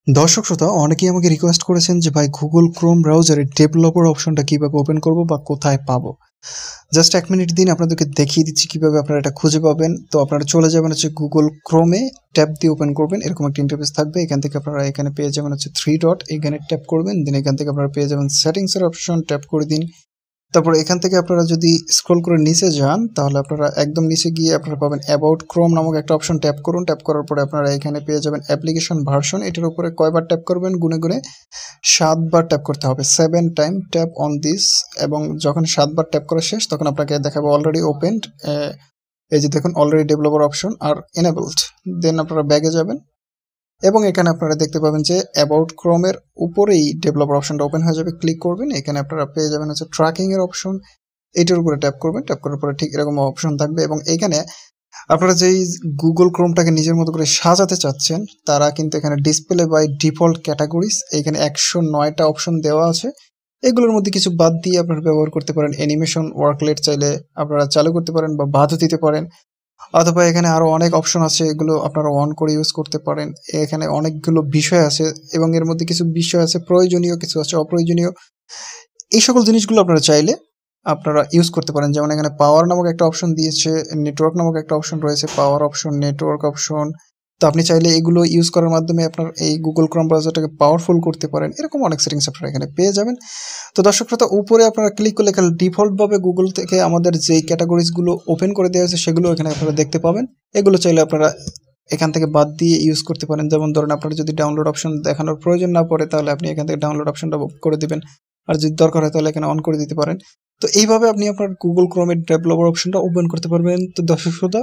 দর্শক শ্রোতা অনেকেই আমাকে রিকোয়েস্ট করেছেন যে ভাই গুগল ক্রোম ব্রাউজারে ডেভেলপার অপশনটা কিভাবে ওপেন করব বা কোথায় পাবো। জাস্ট 1 মিনিট দিন, আপনাদেরকে দেখিয়ে দিচ্ছি কিভাবে আপনারা এটা খুঁজে পাবেন। তো আপনারা চলে যাবেন হচ্ছে গুগল ক্রোমে, ট্যাব দিয়ে ওপেন করবেন, এরকম একটা ইন্টারফেস থাকবে। এখান থেকে আপনারা এখানে পেয়ে যাবেন হচ্ছে থ্রি ডট, এখানে ট্যাপ করবেন, দেন এখান থেকে আপনারা পেয়ে যাবেন সেটিংসের অপশন, ট্যাপ করে দিন। তারপর এখান থেকে আপনারা যদি স্ক্রল করে নিচে যান তাহলে আপনারা একদম নিচে গিয়ে আপনারা পাবেন অ্যাবাউট ক্রোম নামক একটা অপশন, ট্যাপ করুন। ট্যাপ করার পরে আপনারা এখানে পেয়ে যাবেন অ্যাপ্লিকেশন ভার্সন। এটার উপরে কয়বার ট্যাপ করবেন? গুনে গুনে 7 বার ট্যাপ করতে হবে, 7 টাইম ট্যাপ অন দিস। এবং যখন 7 বার ট্যাপ করা শেষ তখন আপনাকে দেখাবে অলরেডি ওপেনড, এই যে দেখুন অলরেডি ডেভেলপার অপশন আর এনেবলড। দেন আপনারা ব্যাগে যাবেন এবং এখানে আপনারা দেখতে পাবেন যে অ্যাবাউট ক্রোমের উপরেই ডেভেলপার অপশনটা ওপেন হয়ে যাবে। ক্লিক করবেন, এখানে আপনারা পেয়ে যাবেন হচ্ছে ট্র্যাকিং এর অপশন। এটার উপরে ট্যাপ করবেন, ট্যাপ করার পরে ঠিক এরকম অপশন থাকবে এবং এখানে আপনারা যেই গুগল ক্রোমটাকে নিজের মতো করে সাজাতে চাচ্ছেন তারা কিন্তু এখানে ডিসপ্লে বাই ডিফল্ট ক্যাটাগরিজ, এখানে 109টা অপশন দেওয়া আছে। এগুলোর মধ্যে কিছু বাদ দিয়ে আপনারা ব্যবহার করতে পারেন। অ্যানিমেশন ওয়ার্কলেট চাইলে আপনারা চালু করতে পারেন বা বাদও দিতে পারেন, অথবা এখানে আরো অনেক অপশন আছে, এগুলো আপনারা অন করে ইউজ করতে পারেন। এখানে অনেকগুলো বিষয় আছে এবং এর মধ্যে কিছু বিষয় আছে প্রয়োজনীয়, কিছু আছে অপ্রয়োজনীয়। এই সকল জিনিসগুলো আপনারা চাইলে আপনারা ইউজ করতে পারেন। যেমন এখানে পাওয়ার নামক একটা অপশন দিয়েছে, নেটওয়ার্ক নামক একটা অপশন রয়েছে, পাওয়ার অপশন, নেটওয়ার্ক অপশন। তো আপনি চাইলে এগুলো ইউজ করার মাধ্যমে আপনার এই গুগল ক্রোম ব্রাউজারটাকে পাওয়ারফুল করতে পারেন। এরকম অনেক সেটিংস আপনারা এখানে পেয়ে যাবেন। তো দর্শক শ্রোতা, উপরে আপনারা ক্লিক করলে এখানে ডিফল্টভাবে গুগল থেকে আমাদের যেই ক্যাটাগরিজগুলো ওপেন করে দেওয়া হয়েছে সেগুলো এখানে আপনারা দেখতে পাবেন। এগুলো চাইলে আপনারা এখান থেকে বাদ দিয়ে ইউজ করতে পারেন। যেমন ধরেন আপনার যদি ডাউনলোড অপশন দেখানোর প্রয়োজন না পড়ে তাহলে আপনি এখান থেকে ডাউনলোড অপশনটা করে দিবেন, আর যদি দরকার হয় তাহলে এখানে অন করে দিতে পারেন। তো এইভাবে আপনি আপনার গুগল ক্রোমের ডেভেলপার অপশনটা ওপেন করতে পারবেন। তো দর্শক শ্রোতা,